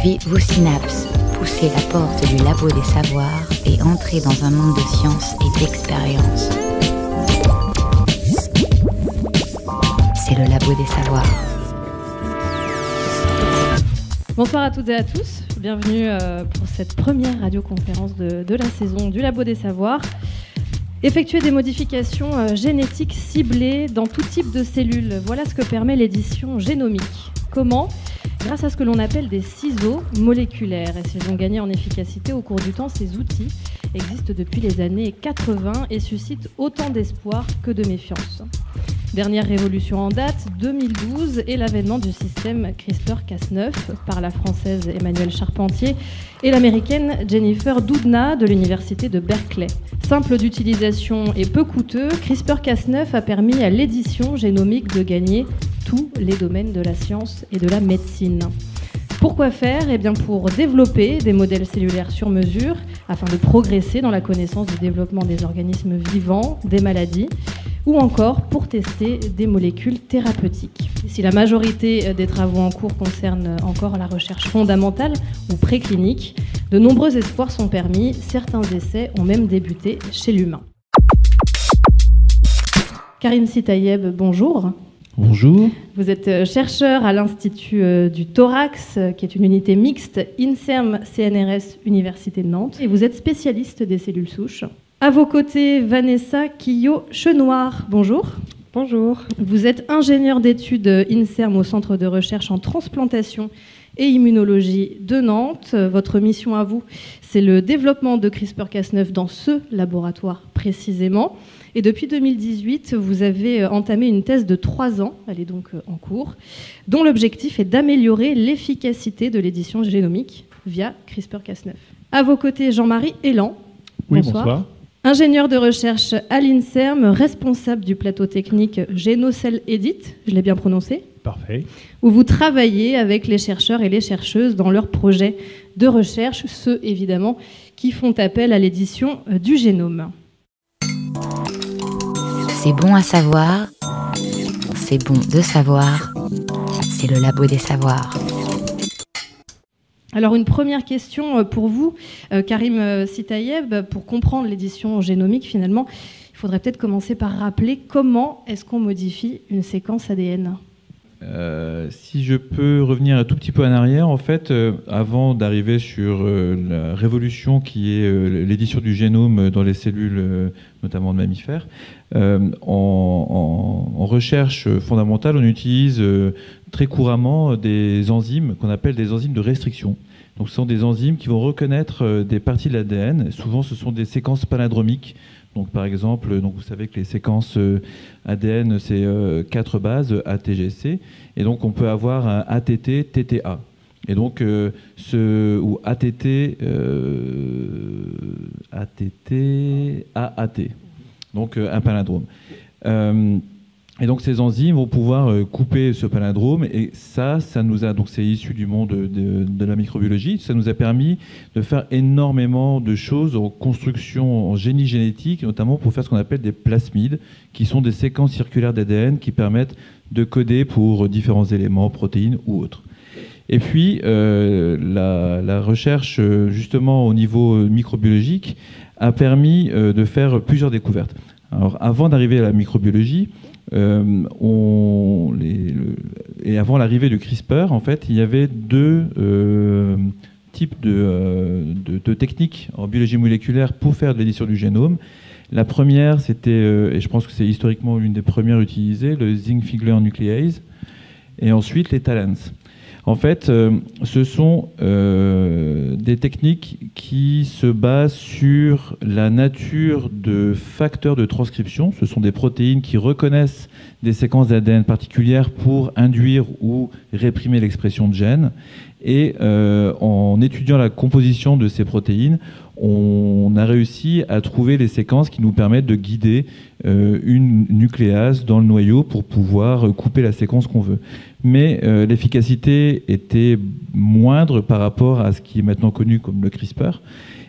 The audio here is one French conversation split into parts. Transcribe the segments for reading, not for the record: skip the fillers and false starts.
Activez vos synapses, poussez la porte du labo des savoirs et entrez dans un monde de science et d'expérience. C'est le labo des savoirs. Bonsoir à toutes et à tous, bienvenue pour cette première radioconférence de la saison du Labo des Savoirs. Effectuer des modifications génétiques ciblées dans tout type de cellules, voilà ce que permet l'édition génomique. Comment ? Grâce à ce que l'on appelle des ciseaux moléculaires. Et s'ils ont gagné en efficacité au cours du temps, ces outils existent depuis les années 80 et suscitent autant d'espoir que de méfiance. Dernière révolution en date, 2012, et l'avènement du système CRISPR-Cas9 par la française Emmanuelle Charpentier et l'américaine Jennifer Doudna de l'université de Berkeley. Simple d'utilisation et peu coûteux, CRISPR-Cas9 a permis à l'édition génomique de gagner tous les domaines de la science et de la médecine. Pourquoi faire ? Eh bien pour développer des modèles cellulaires sur mesure afin de progresser dans la connaissance du développement des organismes vivants, des maladies, ou encore pour tester des molécules thérapeutiques. Et si la majorité des travaux en cours concernent encore la recherche fondamentale ou préclinique, de nombreux espoirs sont permis, certains essais ont même débuté chez l'humain. Karim Sitayeb, bonjour. Bonjour. Vous êtes chercheur à l'Institut du Thorax, qui est une unité mixte INSERM-CNRS Université de Nantes, et vous êtes spécialiste des cellules souches. À vos côtés, Vanessa Quillot-Chenoir, bonjour. Bonjour. Vous êtes ingénieure d'études INSERM au Centre de recherche en transplantation et immunologie de Nantes. Votre mission à vous, c'est le développement de CRISPR-Cas9 dans ce laboratoire précisément. Et depuis 2018, vous avez entamé une thèse de 3 ans, elle est donc en cours, dont l'objectif est d'améliorer l'efficacité de l'édition génomique via CRISPR-Cas9. À vos côtés, Jean-Marie Elan. Oui, bonsoir. Ingénieur de recherche à l'INSERM, responsable du plateau technique GenoCell Edit, je l'ai bien prononcé. Parfait. Où vous travaillez avec les chercheurs et les chercheuses dans leurs projets de recherche, ceux évidemment qui font appel à l'édition du génome. C'est bon à savoir, c'est bon de savoir, c'est le labo des savoirs. Alors une première question pour vous, Karim Sitayeb, pour comprendre l'édition génomique finalement, il faudrait peut-être commencer par rappeler comment est-ce qu'on modifie une séquence ADN. Si je peux revenir un tout petit peu en arrière, en fait, avant d'arriver sur la révolution qui est l'édition du génome dans les cellules, notamment de mammifères, en recherche fondamentale, on utilise très couramment des enzymes qu'on appelle des enzymes de restriction. Donc, ce sont des enzymes qui vont reconnaître des parties de l'ADN. Souvent, ce sont des séquences palindromiques. Donc, par exemple, vous savez que les séquences ADN, c'est 4 bases, ATGC. Et donc, on peut avoir un ATT, TTA. Et donc, ou ATT, AAT. Donc, un palindrome. Et donc, ces enzymes vont pouvoir couper ce palindrome. Et ça nous a, donc c'est issu du monde de la microbiologie, ça nous a permis de faire énormément de choses en construction, en génie génétique, notamment pour faire ce qu'on appelle des plasmides, qui sont des séquences circulaires d'ADN qui permettent de coder pour différents éléments, protéines ou autres. Et puis, la recherche, justement, au niveau microbiologique, a permis de faire plusieurs découvertes. Alors, avant d'arriver à la microbiologie, et avant l'arrivée du CRISPR, en fait, il y avait 2 types de techniques en biologie moléculaire pour faire de l'édition du génome. La première, c'était, et je pense que c'est historiquement l'une des premières utilisées, le Zinc-Finger nuclease, et ensuite les TALENs. En fait, ce sont des techniques qui se basent sur la nature de facteurs de transcription. Ce sont des protéines qui reconnaissent des séquences d'ADN particulières pour induire ou réprimer l'expression de gènes. Et en étudiant la composition de ces protéines, on a réussi à trouver les séquences qui nous permettent de guider une nucléase dans le noyau pour pouvoir couper la séquence qu'on veut. Mais l'efficacité était moindre par rapport à ce qui est maintenant connu comme le CRISPR.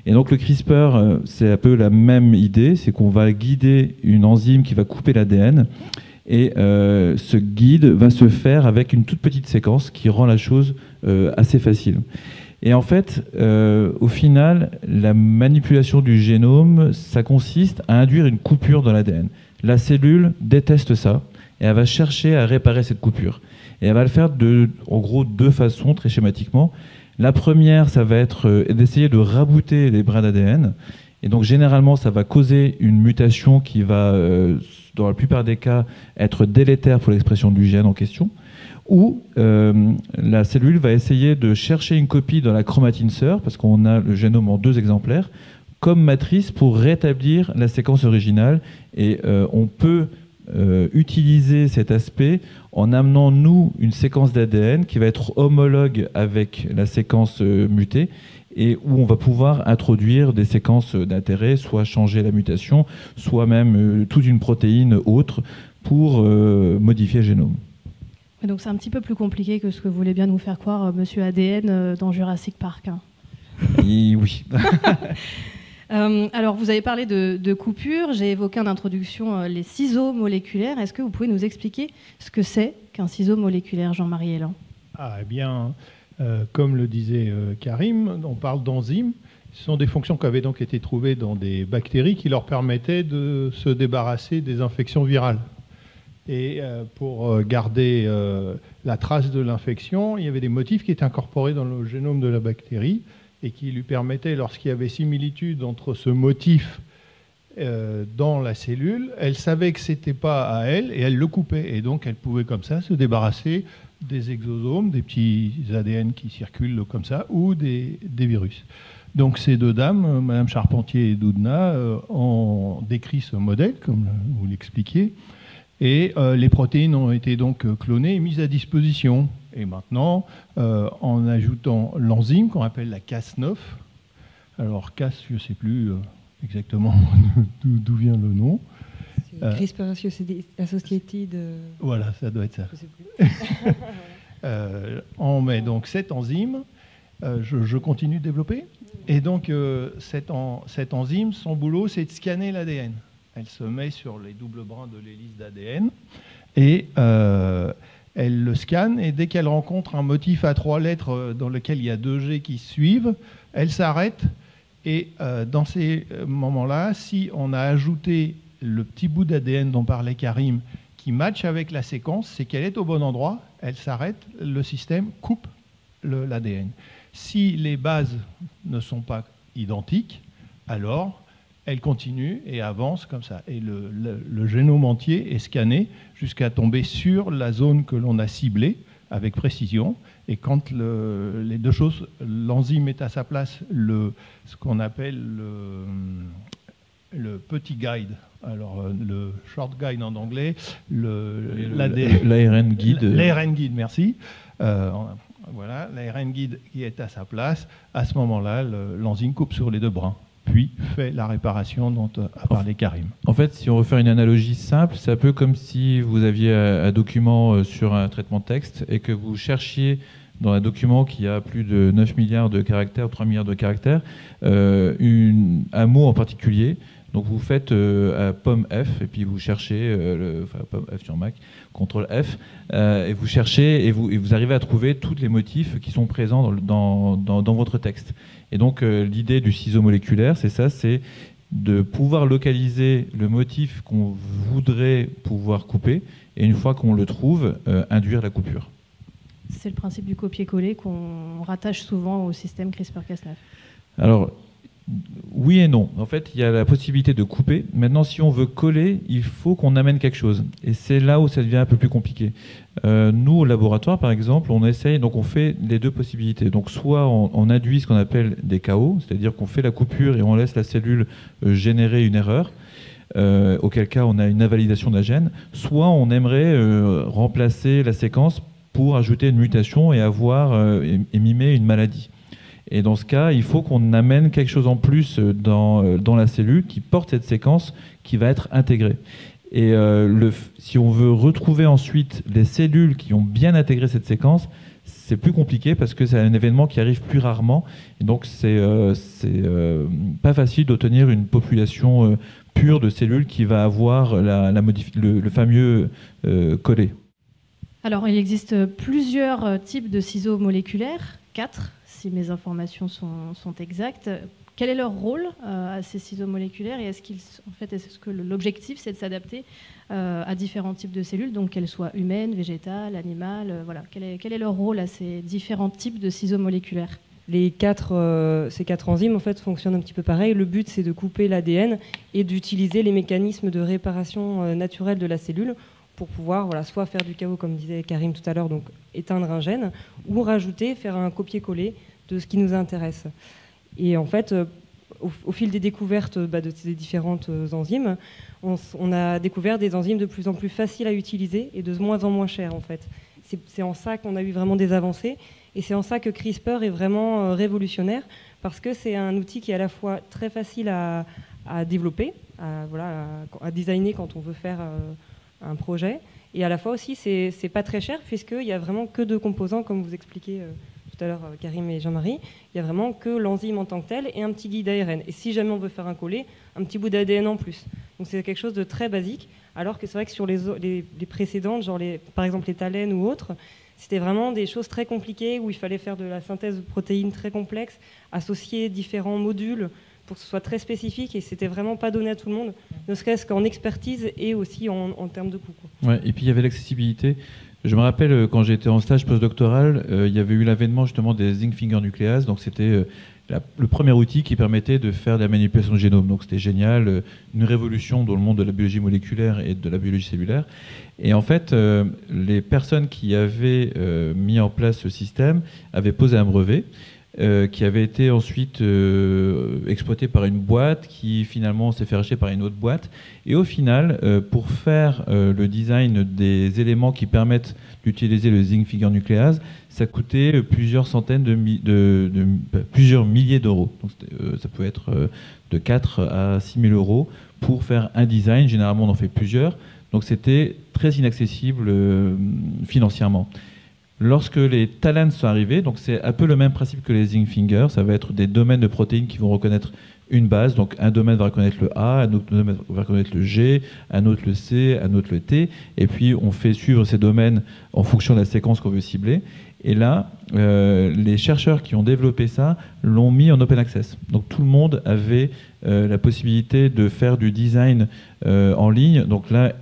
Et donc le CRISPR, c'est un peu la même idée, c'est qu'on va guider une enzyme qui va couper l'ADN. Et ce guide va se faire avec une toute petite séquence qui rend la chose assez facile. Et en fait, au final, la manipulation du génome, ça consiste à induire une coupure dans l'ADN. La cellule déteste ça, et elle va chercher à réparer cette coupure. Et elle va le faire en gros, 2 façons, très schématiquement. La première, ça va être d'essayer de rabooter les brins d'ADN. Et donc, généralement, ça va causer une mutation qui va, dans la plupart des cas, être délétère pour l'expression du gène en question. Ou la cellule va essayer de chercher une copie dans la chromatine sœur, parce qu'on a le génome en 2 exemplaires, comme matrice pour rétablir la séquence originale. Et on peut utiliser cet aspect en amenant, nous, une séquence d'ADN qui va être homologue avec la séquence mutée, et où on va pouvoir introduire des séquences d'intérêt, soit changer la mutation, soit même toute une protéine autre pour modifier le génome. Et donc c'est un petit peu plus compliqué que ce que voulait bien nous faire croire Monsieur ADN dans Jurassic Park. Hein. Et oui. Alors vous avez parlé de coupure, j'ai évoqué en introduction les ciseaux moléculaires. Est-ce que vous pouvez nous expliquer ce que c'est qu'un ciseau moléculaire, Jean-Marie Hélan ? Eh bien, comme le disait Karim, on parle d'enzymes. Ce sont des fonctions qui avaient donc été trouvées dans des bactéries qui leur permettaient de se débarrasser des infections virales. Et pour garder la trace de l'infection, il y avait des motifs qui étaient incorporés dans le génome de la bactérie et qui lui permettaient, lorsqu'il y avait similitude entre ce motif dans la cellule, elle savait que ce n'était pas à elle et elle le coupait. Et donc elle pouvait comme ça se débarrasser des exosomes, des petits ADN qui circulent comme ça, ou des virus. Donc ces 2 dames, Madame Charpentier et Doudna, ont décrit ce modèle, comme vous l'expliquiez, et les protéines ont été donc clonées et mises à disposition. Et maintenant, en ajoutant l'enzyme qu'on appelle la Cas9, alors Cas, je ne sais plus exactement d'où vient le nom. CRISPR-associated. Voilà, ça doit être ça. Je sais plus. On met donc cette enzyme. Je continue de développer. Et donc, cette enzyme, son boulot, c'est de scanner l'ADN. Elle se met sur les doubles brins de l'hélice d'ADN et elle le scanne. Et dès qu'elle rencontre un motif à 3 lettres dans lequel il y a 2 G qui suivent, elle s'arrête. Et dans ces moments-là, si on a ajouté le petit bout d'ADN dont parlait Karim qui matche avec la séquence, c'est qu'elle est au bon endroit, elle s'arrête, le système coupe l'ADN. Si les bases ne sont pas identiques, alors elle continue et avance comme ça. Et le génome entier est scanné jusqu'à tomber sur la zone que l'on a ciblée avec précision. Et quand les 2 choses, l'enzyme est à sa place, ce qu'on appelle le petit guide, alors le short guide en anglais, l'ARN guide. L'ARN guide, merci. Voilà, l'ARN guide qui est à sa place. À ce moment-là, l'enzyme coupe sur les 2 brins, puis fait la réparation dont a parlé Karim. En fait, si on veut faire une analogie simple, c'est un peu comme si vous aviez un document sur un traitement de texte et que vous cherchiez dans un document qui a plus de 9 milliards de caractères, 3 milliards de caractères, un mot en particulier. Donc vous faites pomme F et puis vous cherchez, pomme F sur Mac, CTRL F, et vous cherchez et vous arrivez à trouver tous les motifs qui sont présents dans votre texte. Et donc l'idée du ciseau moléculaire, c'est ça, c'est de pouvoir localiser le motif qu'on voudrait pouvoir couper et une fois qu'on le trouve, induire la coupure. C'est le principe du copier-coller qu'on rattache souvent au système CRISPR-Cas9. Alors, oui et non. En fait, il y a la possibilité de couper. Maintenant, si on veut coller, il faut qu'on amène quelque chose. Et c'est là où ça devient un peu plus compliqué. Nous, au laboratoire, par exemple, on essaye, donc on fait les 2 possibilités. Donc, soit on induit ce qu'on appelle des KO, c'est-à-dire qu'on fait la coupure et on laisse la cellule générer une erreur, auquel cas on a une invalidation de la gène, soit on aimerait remplacer la séquence pour ajouter une mutation et mimer une maladie. Et dans ce cas, il faut qu'on amène quelque chose en plus dans la cellule qui porte cette séquence qui va être intégrée. Et si on veut retrouver ensuite les cellules qui ont bien intégré cette séquence, c'est plus compliqué parce que c'est un événement qui arrive plus rarement. Et donc, c'est pas facile d'obtenir une population pure de cellules qui va avoir le fameux collé. Alors, il existe plusieurs types de ciseaux moléculaires, 4. si mes informations sont exactes. Quel est leur rôle à ces ciseaux moléculaires et est-ce que l'objectif c'est de s'adapter à différents types de cellules, donc qu'elles soient humaines, végétales, animales, voilà. Quel est leur rôle à ces différents types de ciseaux moléculaires ? Ces 4 enzymes en fait fonctionnent un petit peu pareil. Le but c'est de couper l'ADN et d'utiliser les mécanismes de réparation naturelle de la cellule pour pouvoir soit faire du chaos comme disait Karim tout à l'heure, donc éteindre un gène, ou faire un copier-coller de ce qui nous intéresse. Et en fait, au fil des découvertes de ces différentes enzymes, on a découvert des enzymes de plus en plus faciles à utiliser et de moins en moins chères en fait. C'est en ça qu'on a eu vraiment des avancées et c'est en ça que CRISPR est vraiment révolutionnaire parce que c'est un outil qui est à la fois très facile à développer, à designer quand on veut faire un projet et à la fois aussi c'est pas très cher puisqu'il n'y a vraiment que 2 composants comme vous expliquez tout à l'heure Karim et Jean-Marie, il n'y a vraiment que l'enzyme en tant que telle et un petit guide d'ARN. Et si jamais on veut faire un collé, un petit bout d'ADN en plus. Donc c'est quelque chose de très basique, alors que c'est vrai que sur les précédentes, genre par exemple les thalènes ou autres, c'était vraiment des choses très compliquées où il fallait faire de la synthèse de protéines très complexes, associer différents modules pour que ce soit très spécifique et c'était vraiment pas donné à tout le monde, ne serait-ce qu'en expertise et aussi en termes de coût. Ouais, et puis il y avait l'accessibilité. Je me rappelle quand j'étais en stage postdoctoral, il y avait eu l'avènement justement des zinc finger nucléases, donc c'était le premier outil qui permettait de faire de la manipulation de génome. Donc c'était génial, une révolution dans le monde de la biologie moléculaire et de la biologie cellulaire. Et en fait, les personnes qui avaient mis en place ce système avaient posé un brevet qui avait été ensuite exploité par une boîte qui finalement s'est fait racheter par une autre boîte. Et au final, pour faire le design des éléments qui permettent d'utiliser le zinc finger nucléase, ça coûtait plusieurs centaines plusieurs milliers d'euros. Donc ça pouvait être de 4 à 6 000 euros pour faire un design. Généralement, on en fait plusieurs. Donc c'était très inaccessible financièrement. Lorsque les talents sont arrivés, donc c'est un peu le même principe que les zinc finger, ça va être des domaines de protéines qui vont reconnaître une base, donc un domaine va reconnaître le A, un autre domaine va reconnaître le G, un autre le C, un autre le T, et puis on fait suivre ces domaines en fonction de la séquence qu'on veut cibler. Et là, les chercheurs qui ont développé ça l'ont mis en open access. Donc tout le monde avait la possibilité de faire du design en ligne. Donc là,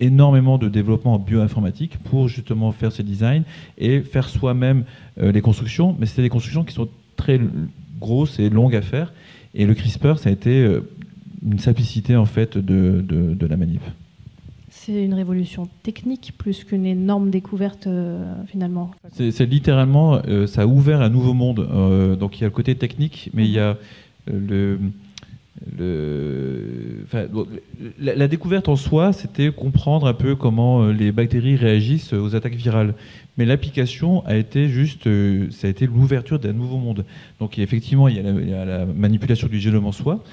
énormément de développement en bioinformatique pour justement faire ces designs et faire soi-même les constructions. Mais c'est des constructions qui sont très grosses et longues à faire. Et le CRISPR, ça a été une simplicité en fait de la manip. C'est une révolution technique plus qu'une énorme découverte finalement. C'est littéralement, ça a ouvert un nouveau monde. Donc il y a le côté technique, mais il y a la découverte en soi, c'était comprendre un peu comment les bactéries réagissent aux attaques virales. Mais l'application a été ça a été l'ouverture d'un nouveau monde. Donc effectivement, il y a la manipulation du génome en soi.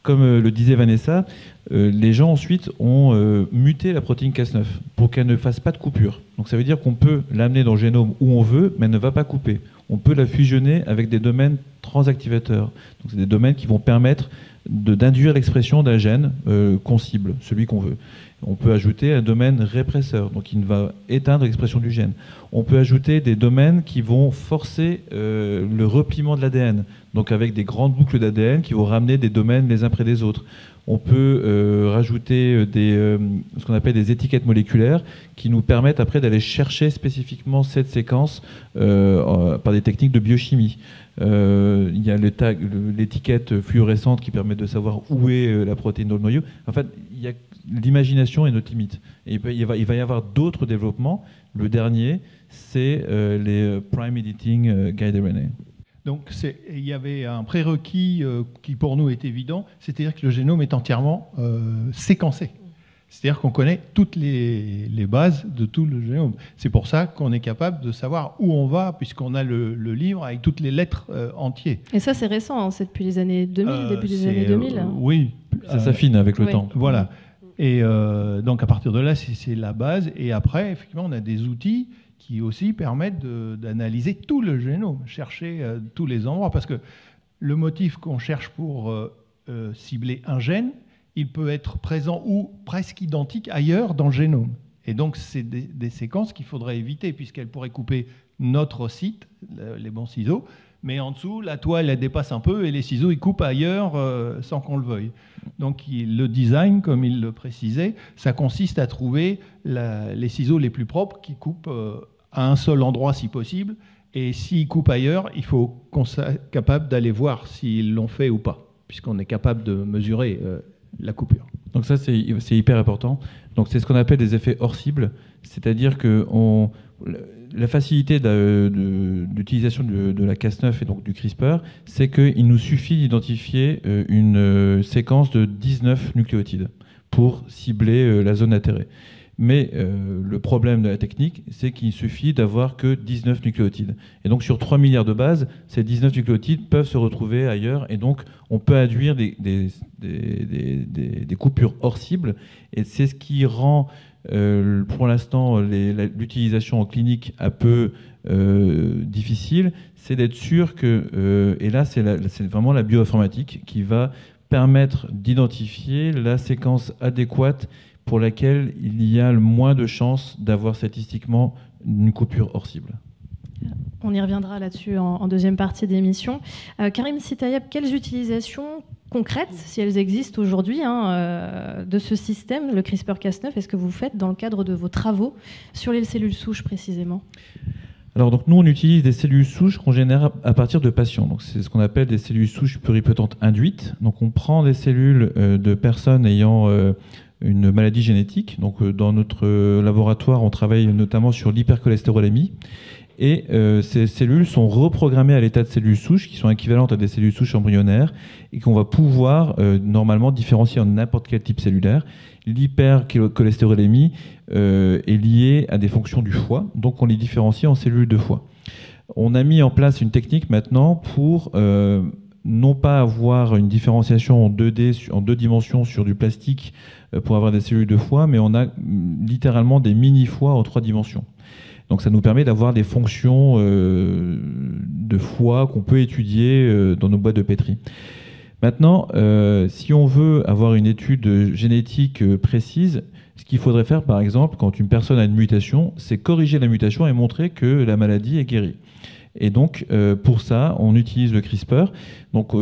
Comme le disait Vanessa, les gens ensuite ont muté la protéine Cas9 pour qu'elle ne fasse pas de coupure. Donc ça veut dire qu'on peut l'amener dans le génome où on veut, mais elle ne va pas couper. On peut la fusionner avec des domaines transactivateurs. Donc c'est des domaines qui vont permettre d'induire l'expression d'un gène qu'on cible, celui qu'on veut. On peut ajouter un domaine répresseur, donc qui va éteindre l'expression du gène. On peut ajouter des domaines qui vont forcer le repliement de l'ADN, donc avec des grandes boucles d'ADN qui vont ramener des domaines les uns près des autres. On peut rajouter ce qu'on appelle des étiquettes moléculaires qui nous permettent après d'aller chercher spécifiquement cette séquence par des techniques de biochimie. Il y a l'étiquette fluorescente qui permet de savoir où est la protéine dans le noyau. En fait, l'imagination est notre limite. Et il va y avoir d'autres développements. Le dernier, c'est les Prime Editing Guide RNA. Donc il y avait un prérequis qui pour nous est évident, c'est-à-dire que le génome est entièrement séquencé. C'est-à-dire qu'on connaît toutes les bases de tout le génome. C'est pour ça qu'on est capable de savoir où on va, puisqu'on a le livre avec toutes les lettres entières. Et ça, c'est récent, hein, c'est depuis les années 2000, début des années 2000. Oui. Ça s'affine avec le temps. Voilà. Et donc à partir de là, c'est la base. Et après, effectivement, on a des outils qui aussi permettent d'analyser tout le génome, chercher tous les endroits. Parce que le motif qu'on cherche pour cibler un gène, il peut être présent ou presque identique ailleurs dans le génome. Et donc, c'est des séquences qu'il faudrait éviter, puisqu'elles pourraient couper notre site, les bons ciseaux, Mais en dessous, la toile, elle dépasse un peu et les ciseaux, ils coupent ailleurs sans qu'on le veuille. Donc le design, comme il le précisait, ça consiste à trouver les ciseaux les plus propres qui coupent à un seul endroit si possible. Et s'ils coupent ailleurs, il faut qu'on soit capable d'aller voir s'ils l'ont fait ou pas, puisqu'on est capable de mesurer la coupure. Donc ça, c'est hyper important. Donc c'est ce qu'on appelle des effets hors cible, c'est-à-dire que la facilité d'utilisation de la Cas9 et donc du CRISPR, c'est qu'il nous suffit d'identifier une séquence de 19 nucléotides pour cibler la zone d'intérêt. Mais le problème de la technique, c'est qu'il suffit d'avoir que 19 nucléotides. Et donc sur 3 milliards de bases, ces 19 nucléotides peuvent se retrouver ailleurs, et donc on peut induire des coupures hors cible, et c'est ce qui rend pour l'instant l'utilisation en clinique un peu difficile, c'est d'être sûr que, et là c'est vraiment la bioinformatique qui va permettre d'identifier la séquence adéquate pour laquelle il y a le moins de chances d'avoir statistiquement une coupure hors cible. On y reviendra là-dessus en deuxième partie d'émission. Karim Sitayeb, quelles utilisations concrètes, si elles existent aujourd'hui, de ce système, le CRISPR-Cas9, est-ce que vous faites dans le cadre de vos travaux sur les cellules souches précisément ? Alors donc nous on utilise des cellules souches qu'on génère à partir de patients. Donc c'est ce qu'on appelle des cellules souches pluripotentes induites. Donc on prend des cellules de personnes ayant une maladie génétique. Donc dans notre laboratoire, on travaille notamment sur l'hypercholestérolémie. Et ces cellules sont reprogrammées à l'état de cellules souches qui sont équivalentes à des cellules souches embryonnaires et qu'on va pouvoir normalement différencier en n'importe quel type cellulaire. L'hypercholestérolémie est liée à des fonctions du foie, donc on les différencie en cellules de foie. On a mis en place une technique maintenant pour non pas avoir une différenciation en 2D, en 2 dimensions sur du plastique pour avoir des cellules de foie, mais on a littéralement des mini-foies en 3 dimensions. Donc ça nous permet d'avoir des fonctions de foie qu'on peut étudier dans nos boîtes de pétri. Maintenant, si on veut avoir une étude génétique précise, ce qu'il faudrait faire, par exemple, quand une personne a une mutation, c'est corriger la mutation et montrer que la maladie est guérie. Et donc, pour ça, on utilise le CRISPR. Donc,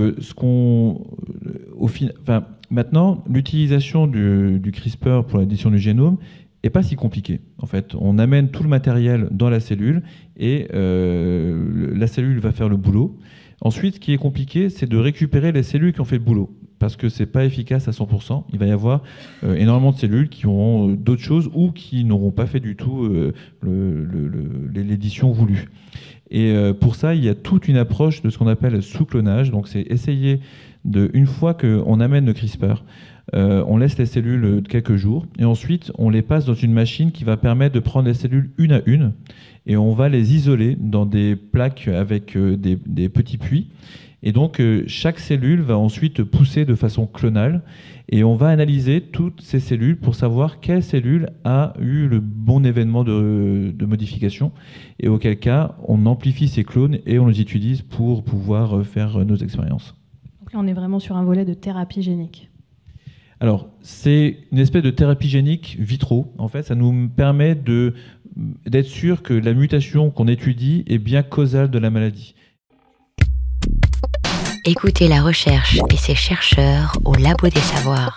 maintenant, l'utilisation du CRISPR pour l'édition du génome n'est pas si compliqué. En fait, on amène tout le matériel dans la cellule et la cellule va faire le boulot. Ensuite, ce qui est compliqué, c'est de récupérer les cellules qui ont fait le boulot, parce que c'est pas efficace à 100%. Il va y avoir énormément de cellules qui auront d'autres choses ou qui n'auront pas fait du tout l'édition voulue. Et pour ça, il y a toute une approche de ce qu'on appelle sous-clonage. Donc, c'est essayer une fois qu'on amène le CRISPR, on laisse les cellules quelques jours et ensuite on les passe dans une machine qui va permettre de prendre les cellules une à une et on va les isoler dans des plaques avec des petits puits. Et donc chaque cellule va ensuite pousser de façon clonale et on va analyser toutes ces cellules pour savoir quelle cellule a eu le bon événement de modification et auquel cas on amplifie ces clones et on les utilise pour pouvoir faire nos expériences. Donc là on est vraiment sur un volet de thérapie génique. Alors, c'est une espèce de thérapie génique vitro. En fait, ça nous permet d'être sûr que la mutation qu'on étudie est bien causale de la maladie. Écoutez la recherche et ses chercheurs au Labo des Savoirs.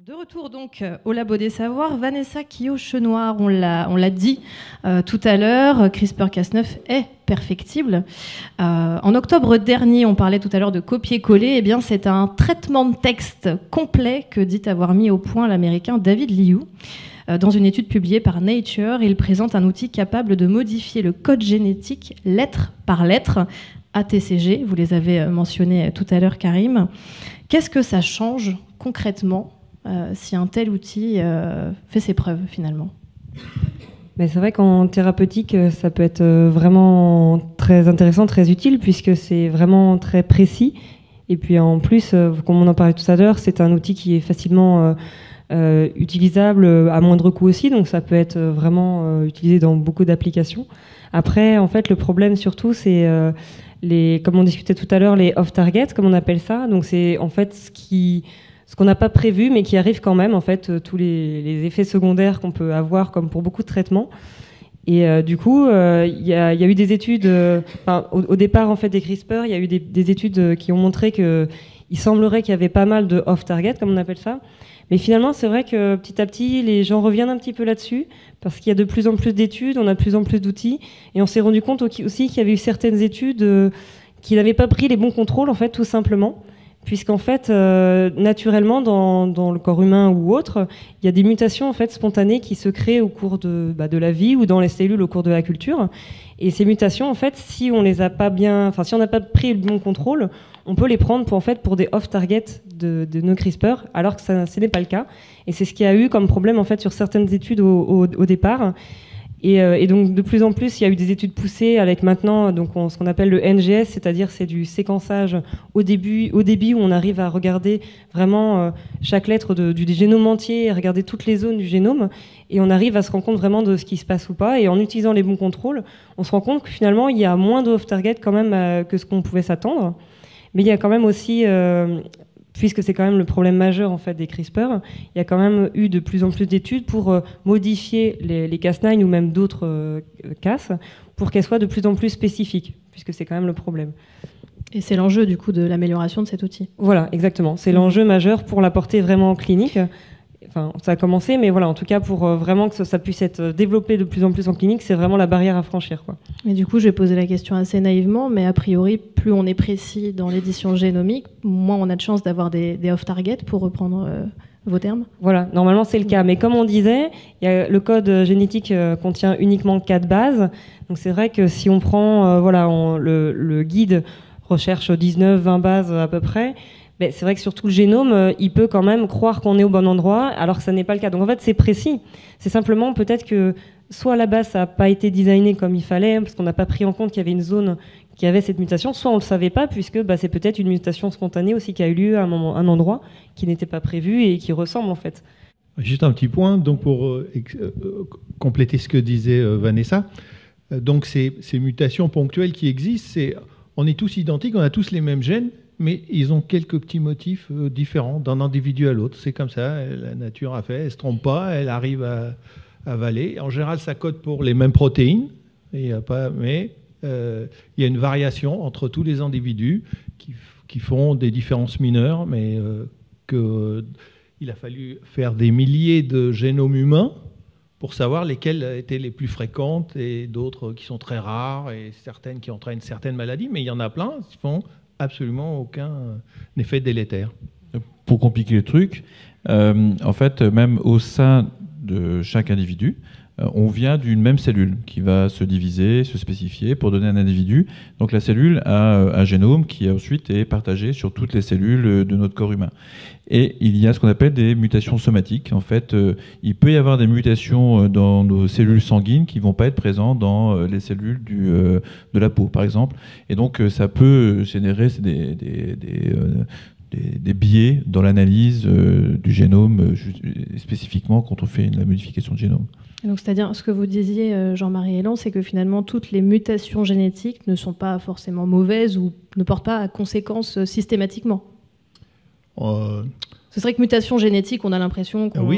De retour donc au Labo des Savoirs, Vanessa Quillot-Chenoir, on l'a dit tout à l'heure, CRISPR-Cas9 est perfectible. En octobre dernier, on parlait tout à l'heure de copier-coller, eh bien c'est un traitement de texte complet que dit avoir mis au point l'Américain David Liu. Dans une étude publiée par Nature, il présente un outil capable de modifier le code génétique lettre par lettre, ATCG, vous les avez mentionnés tout à l'heure Karim. Qu'est-ce que ça change concrètement si un tel outil fait ses preuves finalement? Mais c'est vrai qu'en thérapeutique, ça peut être vraiment très intéressant, très utile, puisque c'est vraiment très précis. Et puis en plus, comme on en parlait tout à l'heure, c'est un outil qui est facilement utilisable à moindre coût aussi, donc ça peut être vraiment utilisé dans beaucoup d'applications. Après, en fait, le problème surtout, c'est comme on discutait tout à l'heure, les off-target, comme on appelle ça. Donc c'est en fait ce qu'on n'a pas prévu, mais qui arrive quand même, en fait, tous les effets secondaires qu'on peut avoir, comme pour beaucoup de traitements. Et du coup, il y a eu des études, au départ en fait des CRISPR, il y a eu des études qui ont montré qu'il semblerait qu'il y avait pas mal de off-target, comme on appelle ça. Mais finalement, c'est vrai que petit à petit, les gens reviennent un petit peu là-dessus, parce qu'il y a de plus en plus d'études, on a de plus en plus d'outils, et on s'est rendu compte aussi qu'il y avait eu certaines études qui n'avaient pas pris les bons contrôles, en fait, tout simplement. Puisqu'en fait, naturellement, dans le corps humain ou autre, il y a des mutations en fait spontanées qui se créent au cours de la vie ou dans les cellules au cours de la culture. Et ces mutations, en fait, si on n'a pas pris le bon contrôle, on peut les prendre pour des off-target de nos CRISPR, alors que ce n'est pas le cas. Et c'est ce qu'il y a eu comme problème en fait sur certaines études au départ. Et donc de plus en plus, il y a eu des études poussées avec maintenant ce qu'on appelle le NGS, c'est-à-dire c'est du séquençage au débit où on arrive à regarder vraiment chaque lettre du génome entier, à regarder toutes les zones du génome, et on arrive à se rendre compte vraiment de ce qui se passe ou pas. Et en utilisant les bons contrôles, on se rend compte que finalement il y a moins de off-target quand même que ce qu'on pouvait s'attendre. Mais il y a quand même aussi puisque c'est quand même le problème majeur en fait des CRISPR, il y a quand même eu de plus en plus d'études pour modifier les Cas9 ou même d'autres Cas pour qu'elles soient de plus en plus spécifiques, puisque c'est quand même le problème. Et c'est l'enjeu du coup de l'amélioration de cet outil. Voilà, exactement. C'est l'enjeu majeur pour l'apporter vraiment en clinique. Enfin, ça a commencé, mais voilà, en tout cas, pour vraiment que ça puisse être développé de plus en plus en clinique, c'est vraiment la barrière à franchir, quoi. Et du coup, je vais poser la question assez naïvement, mais a priori, plus on est précis dans l'édition génomique, moins on a de chances d'avoir des off-target, pour reprendre vos termes. Voilà, normalement, c'est le cas. Mais comme on disait, le code génétique contient uniquement 4 bases. Donc c'est vrai que si on prend le guide recherche 19-20 bases à peu près, c'est vrai que sur tout le génome, il peut quand même croire qu'on est au bon endroit, alors que ça n'est pas le cas. Donc en fait, c'est précis. C'est simplement peut-être que soit à la base, ça n'a pas été designé comme il fallait, parce qu'on n'a pas pris en compte qu'il y avait une zone qui avait cette mutation, soit on ne le savait pas, puisque c'est peut-être une mutation spontanée aussi qui a eu lieu à un endroit qui n'était pas prévu et qui ressemble en fait. Juste un petit point, donc pour compléter ce que disait Vanessa, donc ces mutations ponctuelles qui existent, on est tous identiques, on a tous les mêmes gènes, mais ils ont quelques petits motifs différents d'un individu à l'autre. C'est comme ça, la nature a fait, elle ne se trompe pas, elle arrive à avaler. En général, ça code pour les mêmes protéines, mais il y a une variation entre tous les individus qui font des différences mineures, mais il a fallu faire des milliers de génomes humains pour savoir lesquelles étaient les plus fréquentes et d'autres qui sont très rares et certaines qui entraînent certaines maladies, mais il y en a plein qui font absolument aucun effet délétère. Pour compliquer le truc, en fait, même au sein de chaque individu, on vient d'une même cellule qui va se diviser, se spécifier pour donner un individu. Donc la cellule a un génome qui ensuite est partagé sur toutes les cellules de notre corps humain. Et il y a ce qu'on appelle des mutations somatiques. En fait, il peut y avoir des mutations dans nos cellules sanguines qui ne vont pas être présentes dans les cellules de la peau, par exemple. Et donc ça peut générer des biais dans l'analyse du génome, spécifiquement quand on fait la modification de génome. Donc, c'est-à-dire, ce que vous disiez, Jean-Marie Elan, c'est que finalement, toutes les mutations génétiques ne sont pas forcément mauvaises ou ne portent pas à conséquences systématiquement. Ce serait que mutation génétique, on a l'impression qu'on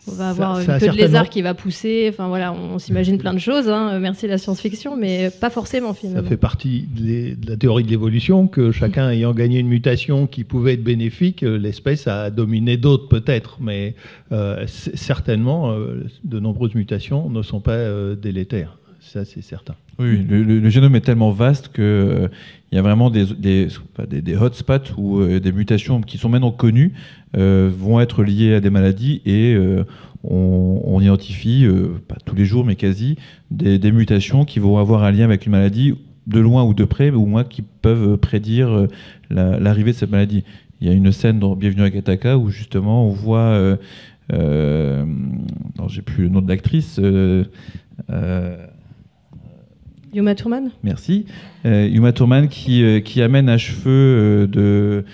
va avoir une queue de lézard qui va pousser. Enfin voilà, on s'imagine plein de choses. Merci la science-fiction, mais pas forcément finalement. Ça fait partie de la théorie de l'évolution que chacun ayant gagné une mutation qui pouvait être bénéfique, l'espèce a dominé d'autres peut-être, mais certainement de nombreuses mutations ne sont pas délétères. Ça, c'est certain. Oui, le génome est tellement vaste qu'il y a vraiment des hotspots où des mutations qui sont maintenant connues vont être liées à des maladies et on identifie, pas tous les jours mais quasi, des mutations qui vont avoir un lien avec une maladie de loin ou de près, ou moins qui peuvent prédire l'arrivée de cette maladie. Il y a une scène dans Bienvenue à Gattaca où justement on voit, j'ai plus le nom de l'actrice, Uma Thurman. Merci. Uma Thurman qui amène un cheveu de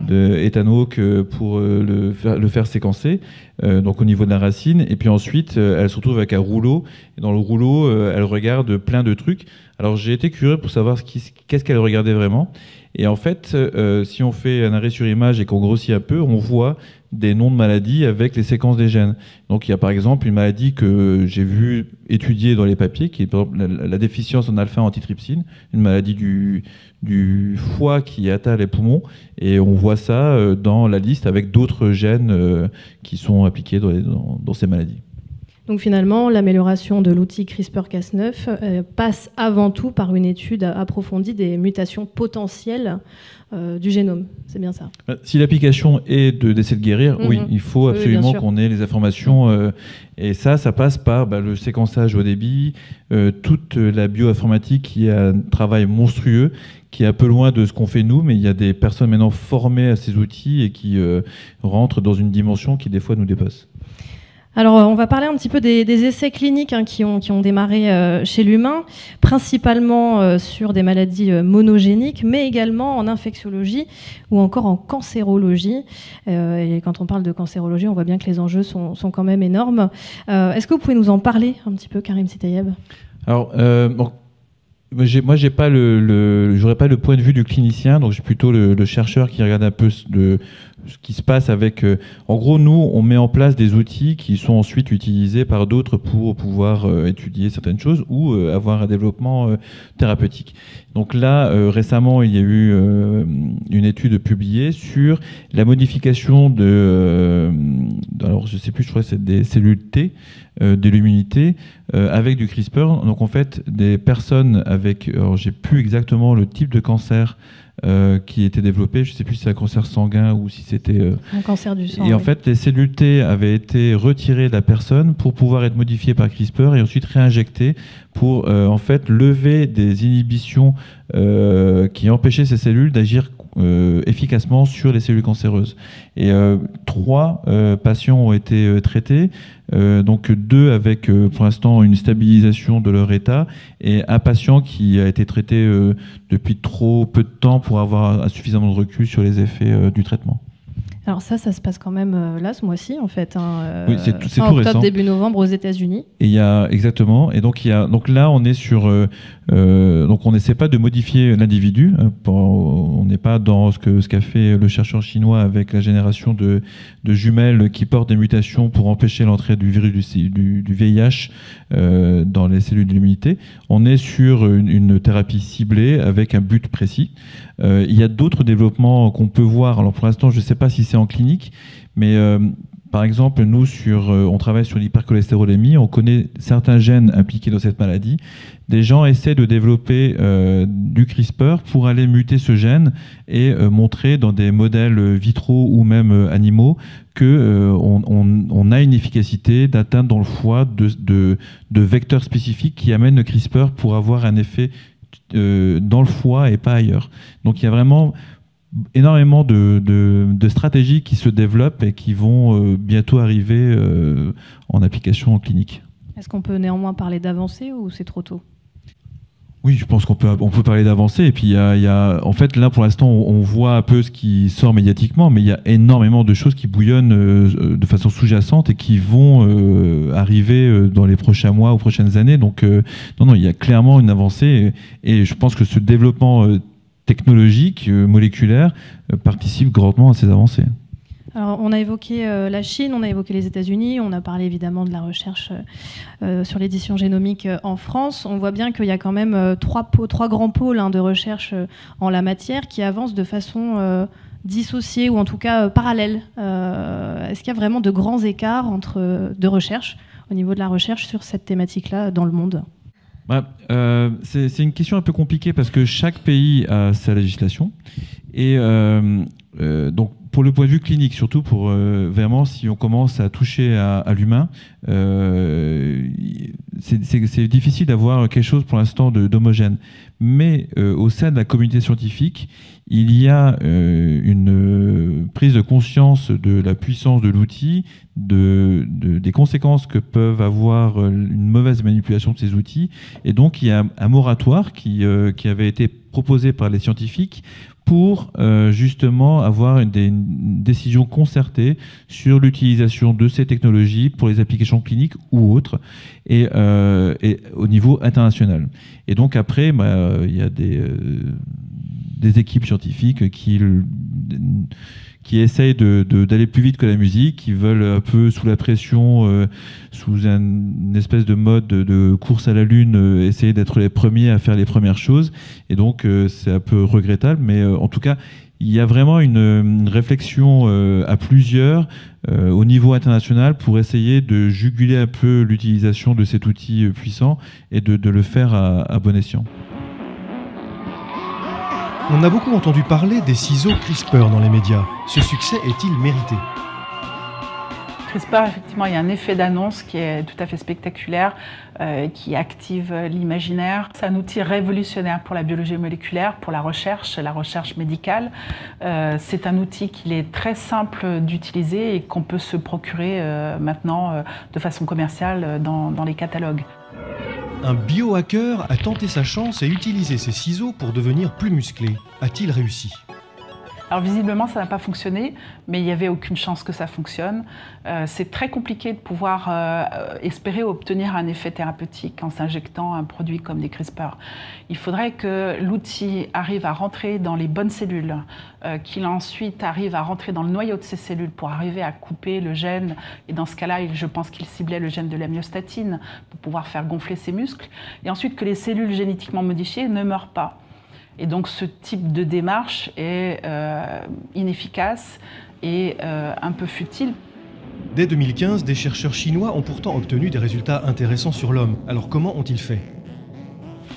Ethan Hawke pour le faire séquencer, donc au niveau de la racine. Et puis ensuite, elle se retrouve avec un rouleau. Et dans le rouleau, elle regarde plein de trucs. Alors j'ai été curieux pour savoir qu'est-ce qu'elle regardait vraiment. Et en fait, si on fait un arrêt sur image et qu'on grossit un peu, on voit des noms de maladies avec les séquences des gènes. Donc il y a par exemple une maladie que j'ai vue étudier dans les papiers, qui est par exemple la déficience en alpha-antitrypsine, une maladie du foie qui atteint les poumons, et on voit ça dans la liste avec d'autres gènes qui sont impliqués dans ces maladies. Donc finalement, l'amélioration de l'outil CRISPR-Cas9 passe avant tout par une étude approfondie des mutations potentielles du génome. C'est bien ça? Si l'application est d'essayer de guérir, oui, il faut absolument qu'on ait les informations. Et ça passe par le séquençage haut débit, toute la bioinformatique qui a un travail monstrueux, qui est un peu loin de ce qu'on fait nous, mais il y a des personnes maintenant formées à ces outils et qui rentrent dans une dimension qui des fois nous dépasse. Alors, on va parler un petit peu des essais cliniques qui ont démarré chez l'humain, principalement sur des maladies monogéniques, mais également en infectiologie ou encore en cancérologie. Et quand on parle de cancérologie, on voit bien que les enjeux sont quand même énormes. Est-ce que vous pouvez nous en parler un petit peu, Karim Sitayeb? Alors, moi, j'aurais pas le point de vue du clinicien, donc j'ai plutôt le chercheur qui regarde un peu ce qui se passe avec. En gros, nous, on met en place des outils qui sont ensuite utilisés par d'autres pour pouvoir étudier certaines choses ou avoir un développement thérapeutique. Donc là, récemment, il y a eu une étude publiée sur la modification alors je sais plus, je crois que c'est des cellules T, de l'immunité avec du CRISPR. Donc en fait, des personnes avec, alors j'ai plus exactement le type de cancer qui était développé, je ne sais plus si c'est un cancer sanguin ou si c'était un cancer du sang. Et en fait, les cellules T avaient été retirées de la personne pour pouvoir être modifiées par CRISPR et ensuite réinjectées pour en fait lever des inhibitions qui empêchaient ces cellules d'agir efficacement sur les cellules cancéreuses. Et 3 patients ont été traités, donc 2 avec pour l'instant une stabilisation de leur état et un patient qui a été traité depuis trop peu de temps pour avoir suffisamment de recul sur les effets du traitement. Alors ça se passe quand même là, ce mois-ci, en fait. Oui, c'est tout octobre, récent. Début novembre aux États-Unis. Et il y a exactement. Et donc donc là, on est sur. Donc on n'essaie pas de modifier l'individu. On n'est pas dans ce qu'a fait le chercheur chinois avec la génération de jumelles qui portent des mutations pour empêcher l'entrée du virus du VIH dans les cellules de l'immunité. On est sur une thérapie ciblée avec un but précis. Il y a d'autres développements qu'on peut voir. Alors pour l'instant, je ne sais pas si c'est en clinique, mais par exemple, nous, on travaille sur l'hypercholestérolémie, on connaît certains gènes impliqués dans cette maladie. Des gens essaient de développer du CRISPR pour aller muter ce gène et montrer dans des modèles vitraux ou même animaux qu'on a une efficacité d'atteinte dans le foie de vecteurs spécifiques qui amènent le CRISPR pour avoir un effet dans le foie et pas ailleurs. Donc il y a vraiment énormément de stratégies qui se développent et qui vont bientôt arriver en application clinique. Est-ce qu'on peut néanmoins parler d'avancée ou c'est trop tôt? Oui, je pense qu'on peut parler d'avancée. Et puis, en fait, là, pour l'instant, on voit un peu ce qui sort médiatiquement, mais il y a énormément de choses qui bouillonnent de façon sous-jacente et qui vont arriver dans les prochains mois ou prochaines années. Donc, non, il y a clairement une avancée. Et je pense que ce développement technologique, moléculaire, participe grandement à ces avancées. Alors, on a évoqué la Chine, on a évoqué les États-Unis, on a parlé évidemment de la recherche sur l'édition génomique en France. On voit bien qu'il y a quand même trois grands pôles de recherche en la matière qui avancent de façon dissociée ou en tout cas parallèle. Est-ce qu'il y a vraiment de grands écarts de recherche au niveau de la recherche sur cette thématique-là dans le monde ? C'est une question un peu compliquée parce que chaque pays a sa législation et donc pour le point de vue clinique, surtout pour vraiment si on commence à toucher à l'humain, c'est difficile d'avoir quelque chose pour l'instant d'homogène. Mais au sein de la communauté scientifique, il y a une prise de conscience de la puissance de l'outil, des conséquences que peuvent avoir une mauvaise manipulation de ces outils. Et donc il y a un moratoire qui avait été proposé par les scientifiques pour justement avoir une décision concertée sur l'utilisation de ces technologies pour les applications cliniques ou autres, et au niveau international. Et donc après, il y a des équipes scientifiques qui essayent d'aller plus vite que la musique, qui veulent un peu sous la pression, sous une espèce de mode de course à la lune, essayer d'être les premiers à faire les premières choses. Et donc c'est un peu regrettable, mais en tout cas, il y a vraiment une réflexion à plusieurs au niveau international pour essayer de juguler un peu l'utilisation de cet outil puissant et de le faire à bon escient. On a beaucoup entendu parler des ciseaux CRISPR dans les médias. Ce succès est-il mérité ? CRISPR, effectivement, il y a un effet d'annonce qui est tout à fait spectaculaire, qui active l'imaginaire. C'est un outil révolutionnaire pour la biologie moléculaire, pour la recherche médicale. C'est un outil qu'il est très simple d'utiliser et qu'on peut se procurer maintenant de façon commerciale dans les catalogues. Un biohacker a tenté sa chance et utilisé ses ciseaux pour devenir plus musclé. A-t-il réussi ? Alors visiblement, ça n'a pas fonctionné, mais il n'y avait aucune chance que ça fonctionne. C'est très compliqué de pouvoir espérer obtenir un effet thérapeutique en s'injectant un produit comme des CRISPR. Il faudrait que l'outil arrive à rentrer dans les bonnes cellules, qu'il ensuite arrive à rentrer dans le noyau de ces cellules pour arriver à couper le gène. Et dans ce cas-là, je pense qu'il ciblait le gène de la myostatine pour pouvoir faire gonfler ses muscles. Et ensuite que les cellules génétiquement modifiées ne meurent pas. Et donc ce type de démarche est inefficace et un peu futile. Dès 2015, des chercheurs chinois ont pourtant obtenu des résultats intéressants sur l'homme. Alors comment ont-ils fait ?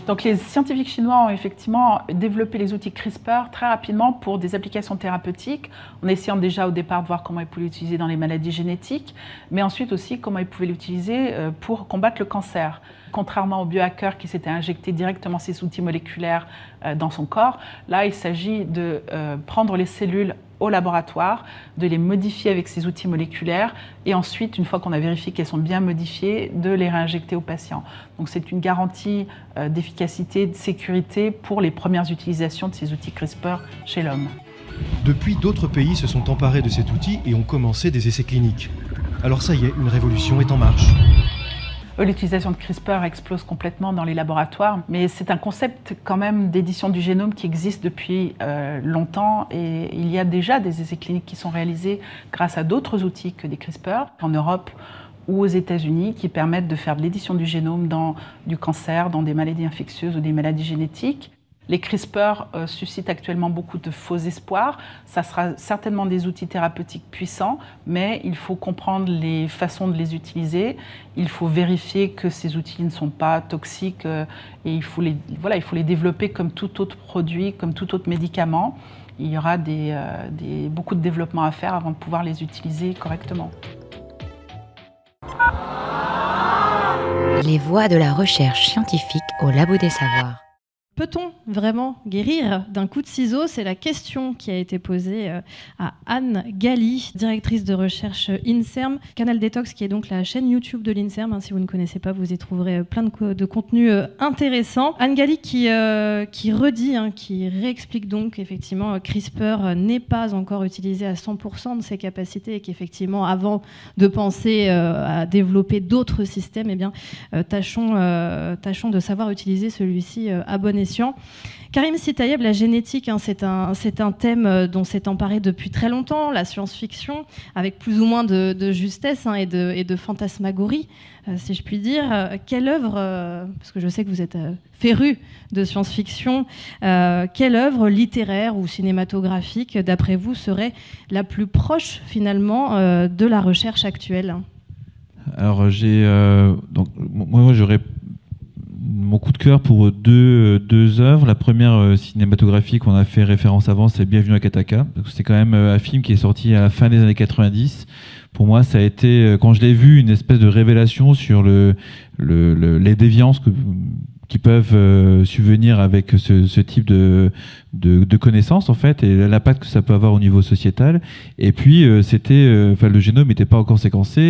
Donc les scientifiques chinois ont effectivement développé les outils CRISPR très rapidement pour des applications thérapeutiques, en essayant déjà au départ de voir comment ils pouvaient l'utiliser dans les maladies génétiques, mais ensuite aussi comment ils pouvaient l'utiliser pour combattre le cancer. Contrairement au biohacker qui s'était injecté directement ces outils moléculaires dans son corps, là il s'agit de prendre les cellules au laboratoire, de les modifier avec ces outils moléculaires et ensuite, une fois qu'on a vérifié qu'elles sont bien modifiées, de les réinjecter aux patients. Donc c'est une garantie d'efficacité, de sécurité pour les premières utilisations de ces outils CRISPR chez l'homme. Depuis, d'autres pays se sont emparés de cet outil et ont commencé des essais cliniques. Alors ça y est, une révolution est en marche. L'utilisation de CRISPR explose complètement dans les laboratoires, mais c'est un concept quand même d'édition du génome qui existe depuis longtemps et il y a déjà des essais cliniques qui sont réalisés grâce à d'autres outils que des CRISPR en Europe ou aux États-Unis qui permettent de faire de l'édition du génome dans du cancer, dans des maladies infectieuses ou des maladies génétiques. Les CRISPR suscitent actuellement beaucoup de faux espoirs. Ça sera certainement des outils thérapeutiques puissants, mais il faut comprendre les façons de les utiliser. Il faut vérifier que ces outils ne sont pas toxiques et il faut les développer comme tout autre produit, comme tout autre médicament. Il y aura beaucoup de développement à faire avant de pouvoir les utiliser correctement. Les voies de la recherche scientifique au Labo des Savoirs. Peut-on vraiment guérir d'un coup de ciseau ? C'est la question qui a été posée à Anne Galli, directrice de recherche INSERM, Canal Détox, qui est donc la chaîne YouTube de l'INSERM. Si vous ne connaissez pas, vous y trouverez plein de contenus intéressants. Anne Galli qui redit, qui réexplique donc effectivement CRISPR n'est pas encore utilisé à 100% de ses capacités et qu'effectivement, avant de penser à développer d'autres systèmes, tâchons de savoir utiliser celui-ci à bon escient. Karim Sitayeb, la génétique, c'est un thème dont s'est emparé depuis très longtemps, la science-fiction, avec plus ou moins de justesse et de fantasmagorie, si je puis dire. Quelle œuvre, parce que je sais que vous êtes féru de science-fiction, quelle œuvre littéraire ou cinématographique, d'après vous, serait la plus proche finalement de la recherche actuelle ? Alors moi j'aurais mon coup de cœur pour deux œuvres. La première cinématographique qu'on a fait référence avant, c'est Bienvenue à Kataka. C'est quand même un film qui est sorti à la fin des années 90. Pour moi, ça a été, quand je l'ai vu, une espèce de révélation sur les déviances qui peuvent subvenir avec ce type de connaissances en fait, et l'impact que ça peut avoir au niveau sociétal. Et puis le génome n'était pas encore séquencé,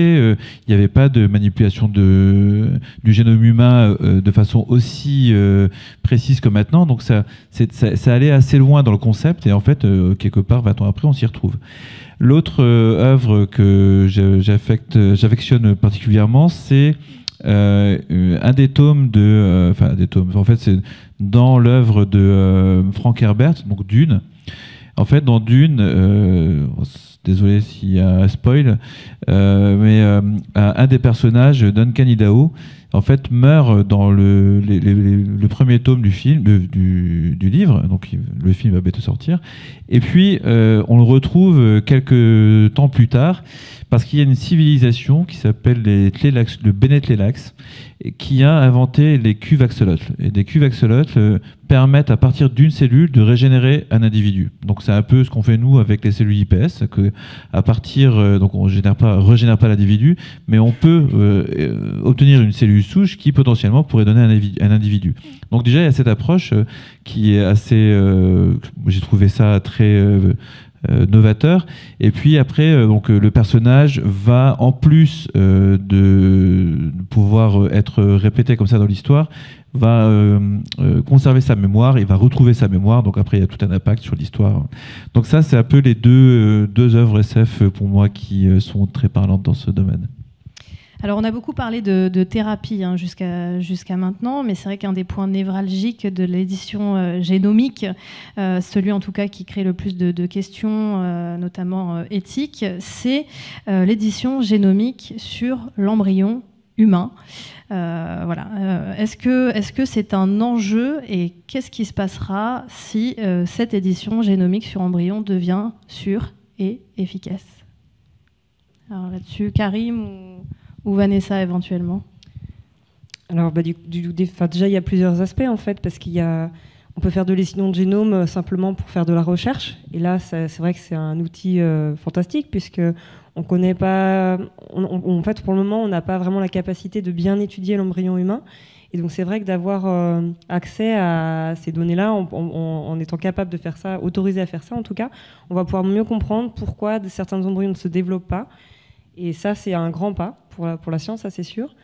il n'y avait pas de manipulation du génome humain de façon aussi précise que maintenant, donc ça allait assez loin dans le concept, et en fait quelque part 20 ans après on s'y retrouve. L'autre œuvre que j'affectionne particulièrement, c'est un des tomes en fait c'est dans l'œuvre de Frank Herbert, donc Dune. En fait, dans Dune, désolé s'il y a un spoil, mais un des personnages, Duncan Idaho, en fait, meurt dans le premier tome du film, du livre. Donc, le film va bientôt sortir. Et puis, on le retrouve quelques temps plus tard, parce qu'il y a une civilisation qui s'appelle le Bene Tleilax, qui a inventé les cuves axolotls. Et des cuves axolotls permettent, à partir d'une cellule, de régénérer un individu. Donc c'est un peu ce qu'on fait nous avec les cellules iPS, que à partir, donc on régénère pas l'individu, mais on peut obtenir une cellule souche qui potentiellement pourrait donner un individu. Donc déjà il y a cette approche qui est assez, j'ai trouvé ça très novateur. Et puis après, donc le personnage va, en plus de pouvoir être répété comme ça dans l'histoire, va conserver sa mémoire, il va retrouver sa mémoire, donc après il y a tout un impact sur l'histoire. Donc ça c'est un peu les deux œuvres SF pour moi qui sont très parlantes dans ce domaine. Alors on a beaucoup parlé de thérapie jusqu'à maintenant, mais c'est vrai qu'un des points névralgiques de l'édition génomique, celui en tout cas qui crée le plus de questions, notamment éthiques, c'est l'édition génomique sur l'embryon humain. Est-ce que c'est un enjeu, et qu'est-ce qui se passera si cette édition génomique sur embryon devient sûre et efficace? Alors là-dessus, Karim ou Vanessa éventuellement? Alors déjà il y a plusieurs aspects en fait, parce on peut faire de l'édition de génome simplement pour faire de la recherche, et là c'est vrai que c'est un outil fantastique, puisque on connaît pas, en fait pour le moment on n'a pas vraiment la capacité de bien étudier l'embryon humain, et donc c'est vrai que d'avoir accès à ces données-là, en étant capable de faire ça, autorisé à faire ça en tout cas, on va pouvoir mieux comprendre pourquoi certains embryons ne se développent pas. Et ça, c'est un grand pas pour la science, ça c'est sûr.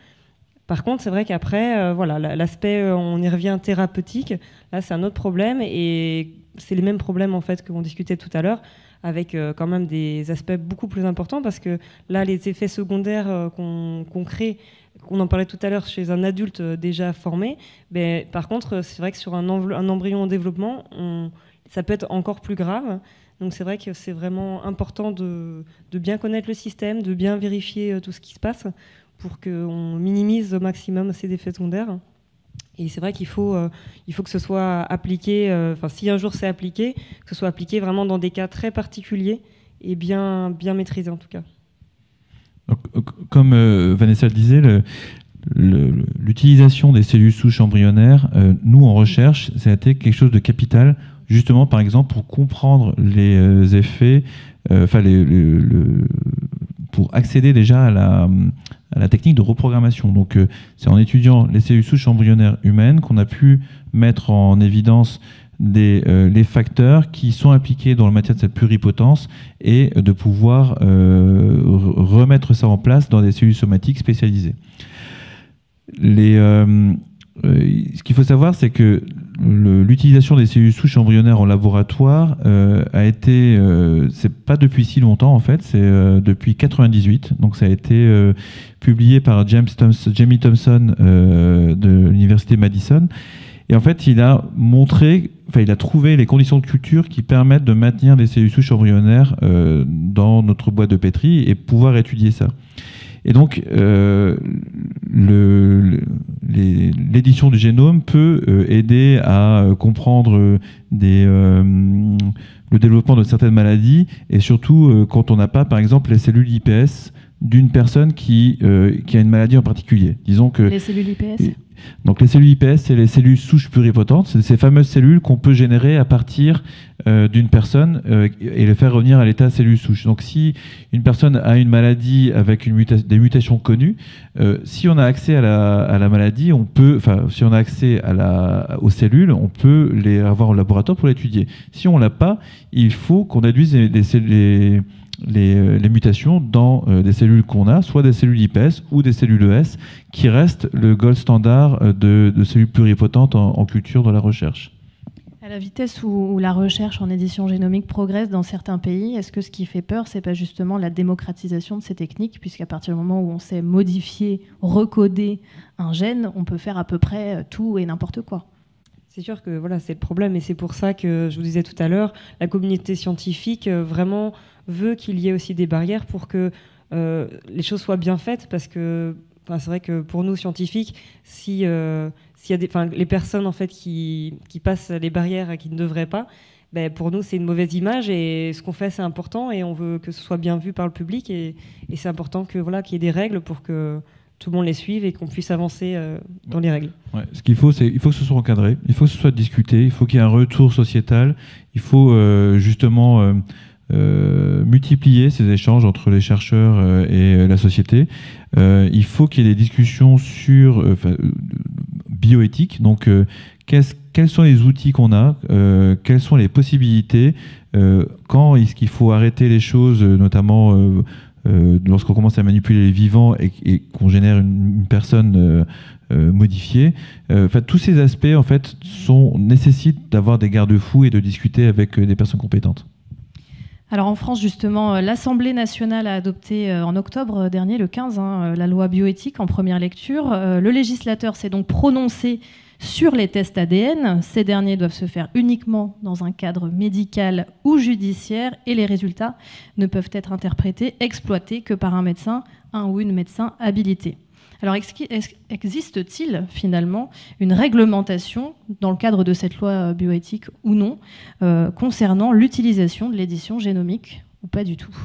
Par contre, c'est vrai qu'après, l'aspect, on y revient, thérapeutique, là c'est un autre problème, et c'est les mêmes problèmes en fait qu'on discutait tout à l'heure, avec quand même des aspects beaucoup plus importants, parce que là, les effets secondaires qu'on crée, qu'on en parlait tout à l'heure chez un adulte déjà formé, par contre, c'est vrai que sur un embryon en développement, ça peut être encore plus grave. Donc c'est vrai que c'est vraiment important de bien connaître le système, de bien vérifier tout ce qui se passe pour qu'on minimise au maximum ces effets secondaires. Et c'est vrai qu'il faut que ce soit appliqué, si un jour c'est appliqué, que ce soit appliqué vraiment dans des cas très particuliers et bien maîtrisé en tout cas. Donc, comme Vanessa le disait, l'utilisation des cellules souches embryonnaires, nous en recherche, ça a été quelque chose de capital, justement par exemple pour comprendre les effets, pour accéder déjà à la technique de reprogrammation. Donc c'est en étudiant les cellules souches embryonnaires humaines qu'on a pu mettre en évidence les facteurs qui sont impliqués dans la matière de cette pluripotence, et de pouvoir remettre ça en place dans des cellules somatiques spécialisées. Ce qu'il faut savoir, c'est que l'utilisation des cellules souches embryonnaires en laboratoire a été, c'est pas depuis si longtemps en fait, c'est depuis 1998. Donc ça a été publié par Jamie Thompson de l'université Madison. Et en fait, il a trouvé les conditions de culture qui permettent de maintenir des cellules souches embryonnaires dans notre boîte de pétri et pouvoir étudier ça. Et donc, l'édition du génome peut aider à comprendre le développement de certaines maladies, et surtout quand on n'a pas, par exemple, les cellules iPS d'une personne qui a une maladie en particulier. Disons que les cellules IPS. Donc les cellules IPS, c'est les cellules souches pluripotentes, c'est ces fameuses cellules qu'on peut générer à partir d'une personne et les faire revenir à l'état cellule souche. Donc si une personne a une maladie avec des mutations connues, si on a accès à la maladie, si on a accès aux cellules, on peut les avoir au laboratoire pour l'étudier. Si on l'a pas, il faut qu'on déduise les mutations dans des cellules qu'on a, soit des cellules IPS ou des cellules ES, qui restent le gold standard de cellules pluripotentes en culture dans la recherche. À la vitesse où la recherche en édition génomique progresse dans certains pays, est-ce que ce qui fait peur, c'est pas justement la démocratisation de ces techniques, puisqu'à partir du moment où on sait modifier, recoder un gène, on peut faire à peu près tout et n'importe quoi? C'est sûr que voilà, c'est le problème, et c'est pour ça que je vous disais tout à l'heure, la communauté scientifique vraiment veut qu'il y ait aussi des barrières pour que les choses soient bien faites, parce que c'est vrai que pour nous scientifiques, s'il y a les personnes en fait qui passent les barrières et qui ne devraient pas, pour nous c'est une mauvaise image, et ce qu'on fait c'est important et on veut que ce soit bien vu par le public, et c'est important que qu'il y ait des règles pour que tout le monde les suive et qu'on puisse avancer dans les règles. Ouais, ce qu'il faut, il faut que ce soit encadré, il faut que ce soit discuté, il faut qu'il y ait un retour sociétal, il faut justement multiplier ces échanges entre les chercheurs et la société. Il faut qu'il y ait des discussions sur bioéthique, donc quels sont les outils qu'on a, quelles sont les possibilités, quand est-ce qu'il faut arrêter les choses, notamment lorsqu'on commence à manipuler les vivants et qu'on génère une personne modifiée. Tous ces aspects en fait, nécessitent d'avoir des garde-fous et de discuter avec des personnes compétentes. Alors en France, justement, l'Assemblée nationale a adopté en octobre dernier, le 15, la loi bioéthique en première lecture. Le législateur s'est donc prononcé sur les tests ADN. Ces derniers doivent se faire uniquement dans un cadre médical ou judiciaire, et les résultats ne peuvent être interprétés, exploités que par un médecin, un ou une médecin habilité. Alors, existe-t-il finalement une réglementation dans le cadre de cette loi bioéthique ou non concernant l'utilisation de l'édition génomique, ou pas du tout?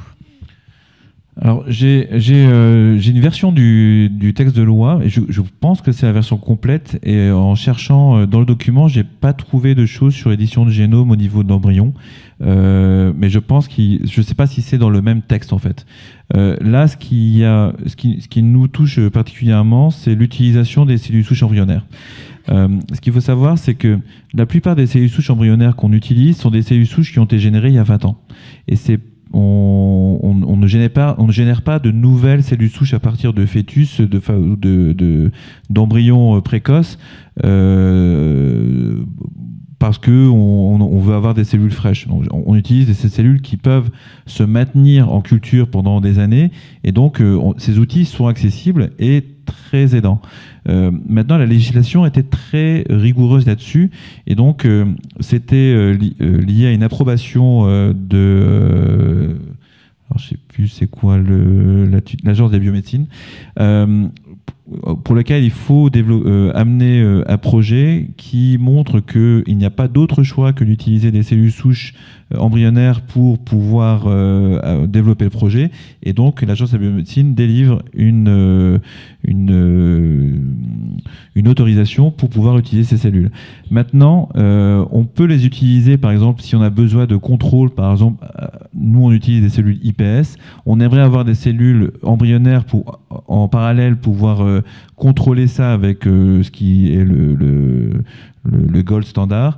Alors, j'ai une version du texte de loi, et je pense que c'est la version complète, et en cherchant dans le document, j'ai pas trouvé de choses sur l'édition de génome au niveau de l'embryon, mais je pense je sais pas si c'est dans le même texte en fait. Là, ce qui nous touche particulièrement, c'est l'utilisation des cellules souches embryonnaires. Ce qu'il faut savoir, c'est que la plupart des cellules souches embryonnaires qu'on utilise sont des cellules souches qui ont été générées il y a 20 ans, et on ne génère pas de nouvelles cellules souches à partir de fœtus, d'embryons précoces, parce qu'on veut avoir des cellules fraîches. Donc, on utilise ces cellules qui peuvent se maintenir en culture pendant des années, et donc ces outils sont accessibles et très aidants. Maintenant, la législation était très rigoureuse là-dessus, et donc c'était lié à une approbation alors je sais plus c'est quoi l'agence de la biomédecine, pour lequel il faut amener un projet qui montre qu'il n'y a pas d'autre choix que d'utiliser des cellules souches embryonnaires pour pouvoir développer le projet, et donc l'agence de la biomédecine délivre une autorisation pour pouvoir utiliser ces cellules. Maintenant, on peut les utiliser, par exemple, si on a besoin de contrôle. Par exemple, nous, on utilise des cellules IPS. On aimerait avoir des cellules embryonnaires pour, en parallèle, pouvoir contrôler ça avec ce qui est le gold standard.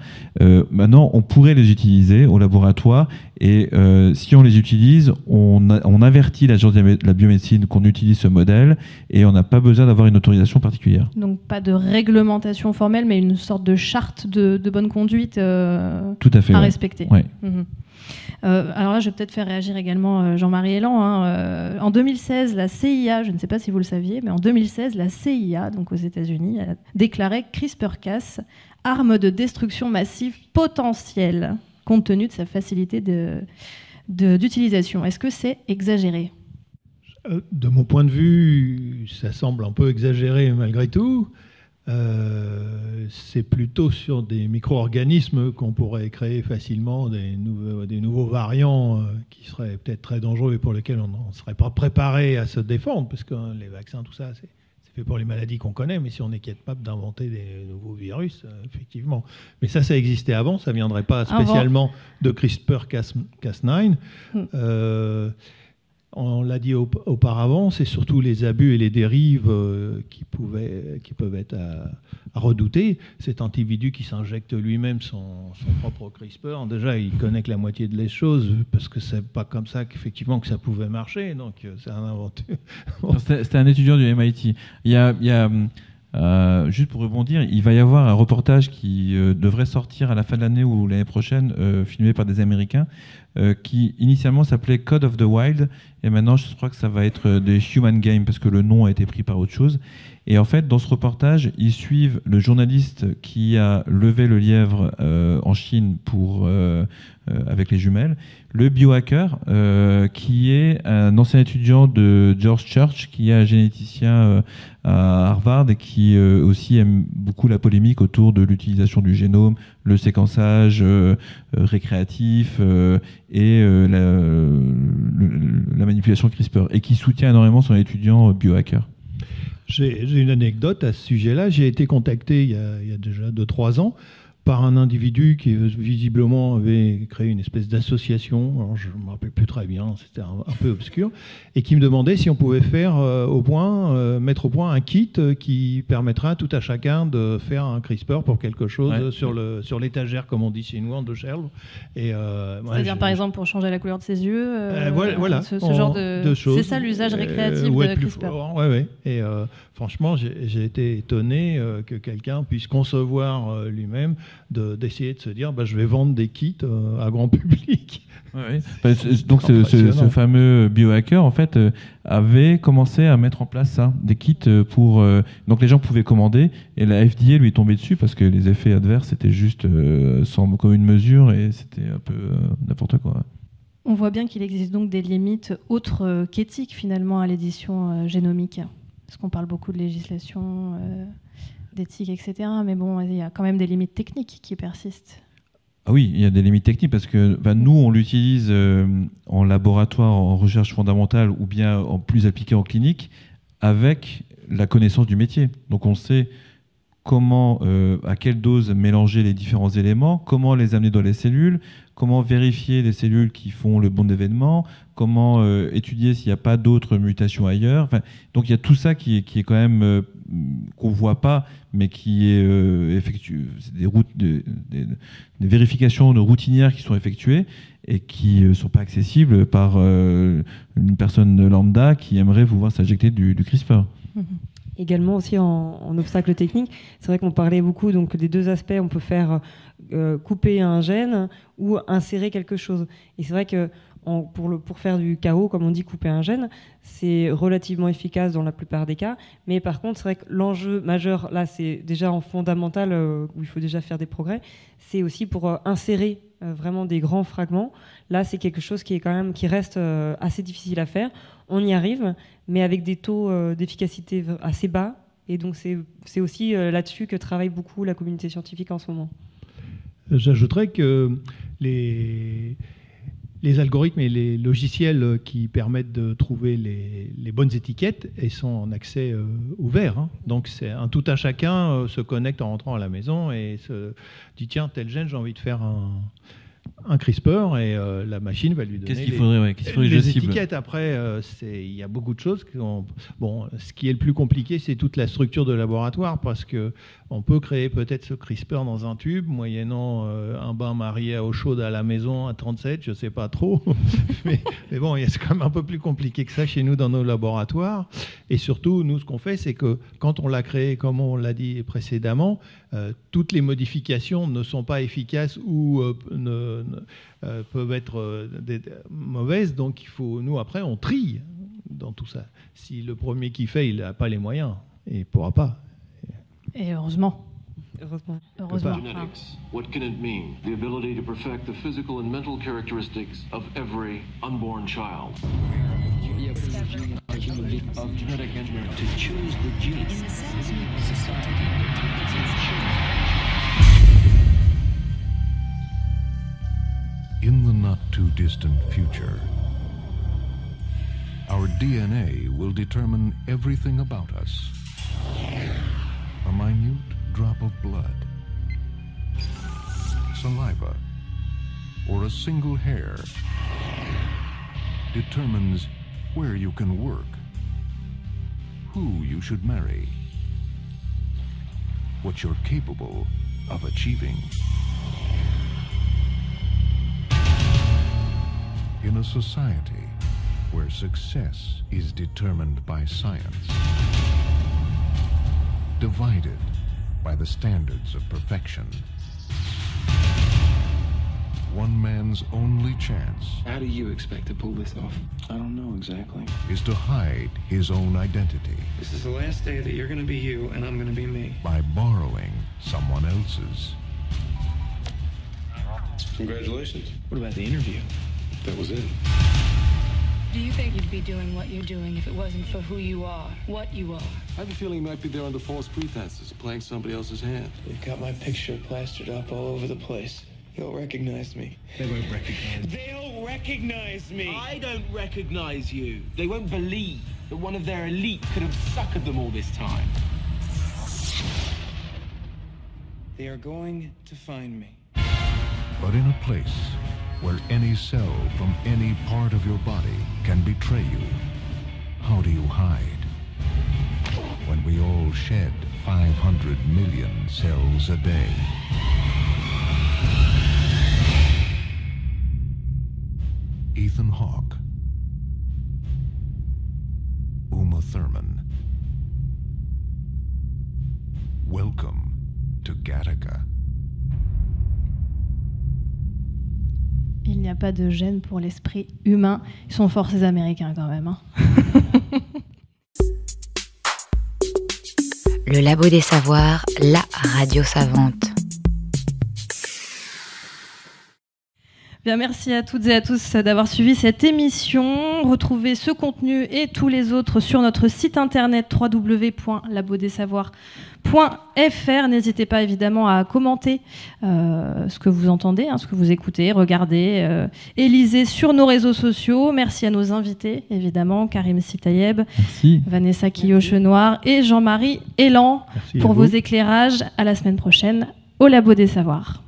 Maintenant, on pourrait les utiliser au laboratoire, et si on les utilise, on avertit l'agence de la biomédecine qu'on utilise ce modèle, et on n'a pas besoin d'avoir une autorisation particulière. Donc pas de réglementation formelle, mais une sorte de charte de bonne conduite tout à fait, à respecter. Ouais. Alors là, je vais peut-être faire réagir également Jean-Marie Elan. En 2016, la CIA, je ne sais pas si vous le saviez, mais en 2016, la CIA, donc aux États-Unis, a déclaré CRISPR-Cas arme de destruction massive potentielle, compte tenu de sa facilité d'utilisation. Est-ce que c'est exagéré ? De mon point de vue, ça semble un peu exagéré malgré tout. c'est plutôt sur des micro-organismes qu'on pourrait créer facilement des nouveaux variants qui seraient peut-être très dangereux et pour lesquels on ne serait pas préparé à se défendre, parce que les vaccins, tout ça, c'est fait pour les maladies qu'on connaît, mais si on est capable d'inventer des nouveaux virus, effectivement. Mais ça existait avant, ça ne viendrait pas spécialement de CRISPR-Cas9. On l'a dit auparavant, c'est surtout les abus et les dérives qui peuvent être à redouter. Cet individu qui s'injecte lui-même son propre CRISPR, déjà, il connaît que la moitié de les choses, parce que c'est pas comme ça qu'effectivement que ça pouvait marcher. Donc, c'est un inventeur. C'était un étudiant du MIT. Il y a juste pour rebondir, il va y avoir un reportage qui devrait sortir à la fin de l'année ou l'année prochaine, filmé par des Américains, qui initialement s'appelait Code of the Wild, et maintenant je crois que ça va être des Human Game, parce que le nom a été pris par autre chose. Et en fait, dans ce reportage, ils suivent le journaliste qui a levé le lièvre en Chine avec les jumelles, le biohacker qui est un ancien étudiant de George Church, qui est un généticien à Harvard et qui aussi aime beaucoup la polémique autour de l'utilisation du génome, le séquençage récréatif et la manipulation CRISPR, et qui soutient énormément son étudiant biohacker. J'ai une anecdote à ce sujet-là. J'ai été contacté il y a déjà 2-3 ans par un individu qui visiblement avait créé une espèce d'association, alors je ne me rappelle plus très bien, c'était un peu obscur, et qui me demandait si on pouvait mettre au point un kit qui permettra à tout à chacun de faire un CRISPR pour quelque chose sur l'étagère, comme on dit chez nous, en deux shelves. C'est-à-dire par exemple pour changer la couleur de ses yeux, voilà, ce genre de choses. C'est ça l'usage récréatif de CRISPR. Oui. Et franchement, j'ai été étonné que quelqu'un puisse concevoir lui-même d'essayer de se dire je vais vendre des kits à grand public. Donc ce fameux biohacker en fait avait commencé à mettre en place ça, des kits pour donc les gens pouvaient commander, et la FDA lui est tombée dessus parce que les effets adverses étaient juste sans commune mesure, et c'était un peu n'importe quoi. On voit bien qu'il existe donc des limites autres qu'éthiques finalement à l'édition génomique, parce qu'on parle beaucoup de législation, d'éthique, etc. Mais bon, il y a quand même des limites techniques qui persistent. Ah oui, il y a des limites techniques parce que nous, on l'utilise en laboratoire, en recherche fondamentale, ou bien en plus appliqué en clinique, avec la connaissance du métier. Donc on sait comment, à quelle dose mélanger les différents éléments, comment les amener dans les cellules, comment vérifier les cellules qui font le bon événement, comment étudier s'il n'y a pas d'autres mutations ailleurs. Enfin, donc il y a tout ça qui est quand même qu'on ne voit pas, mais qui est effectué. C'est des vérifications routinières qui sont effectuées et qui ne sont pas accessibles par une personne lambda qui aimerait pouvoir s'injecter du CRISPR. Également aussi en obstacle technique, c'est vrai qu'on parlait beaucoup donc des deux aspects. On peut faire couper un gène ou insérer quelque chose. Et c'est vrai que pour faire du chaos, comme on dit, couper un gène, c'est relativement efficace dans la plupart des cas. Mais par contre, c'est vrai que l'enjeu majeur, là, c'est déjà en fondamental, où il faut déjà faire des progrès, c'est aussi pour insérer vraiment des grands fragments. Là, c'est quelque chose qui reste assez difficile à faire. On y arrive, mais avec des taux d'efficacité assez bas. Et donc, c'est aussi là-dessus que travaille beaucoup la communauté scientifique en ce moment. J'ajouterais que les algorithmes et les logiciels qui permettent de trouver les bonnes étiquettes, ils sont en accès ouvert. Donc c'est un tout à chacun se connecte en rentrant à la maison et se dit tiens, tel gène, j'ai envie de faire un CRISPR, et la machine va lui donner les étiquettes. Après, il y a beaucoup de choses. Ce qui est le plus compliqué, c'est toute la structure de laboratoire, parce qu'on peut créer peut-être ce CRISPR dans un tube, moyennant un bain marié à eau chaude à la maison à 37, je ne sais pas trop. mais bon, c'est quand même un peu plus compliqué que ça chez nous dans nos laboratoires. Et surtout, nous, ce qu'on fait, c'est que quand on l'a créé, comme on l'a dit précédemment, toutes les modifications ne sont pas efficaces ou peuvent être mauvaises. Donc, nous, après, on trie dans tout ça. Si le premier qui fait, il n'a pas les moyens, il ne pourra pas. Et heureusement. Heureusement. Heureusement. Genetics, what can it mean? The ability to perfect the physical and mental characteristics of every unborn child. Of genetic engineering to choose the gene. In the cells of society. In the not-too-distant future, our DNA will determine everything about us. A minute drop of blood, saliva, or a single hair determines where you can work, who you should marry, what you're capable of achieving. In a society where success is determined by science, divided by the standards of perfection, one man's only chance. How do you expect to pull this off? I don't know exactly. Is to hide his own identity. This is the last day that you're going to be you and I'm going to be me. By borrowing someone else's. Congratulations. What about the interview? That was it. Do you think you'd be doing what you're doing if it wasn't for who you are, what you are? I have a feeling you might be there under false pretenses, playing somebody else's hand. They've got my picture plastered up all over the place. They'll recognize me. They won't recognize me. They'll recognize me. I don't recognize you. They won't believe that one of their elite could have suckered them all this time. They are going to find me. But in a place where any cell from any part of your body can betray you, how do you hide? When we all shed 500 million cells a day. Ethan Hawke, Uma Thurman. Welcome to Gattaca. Il n'y a pas de gêne pour l'esprit humain. Ils sont forts, ces Américains, quand même. Hein. Le Labo des Savoirs, la radio savante. Bien, merci à toutes et à tous d'avoir suivi cette émission. Retrouvez ce contenu et tous les autres sur notre site internet www.labodessavoirs.fr. N'hésitez pas évidemment à commenter ce que vous entendez, ce que vous écoutez, regardez et lisez sur nos réseaux sociaux. Merci à nos invités, évidemment, Karim Sitayeb, Vanessa Quillot-Chenoir et Jean-Marie Elan pour vos éclairages. À la semaine prochaine au Labo des Savoirs.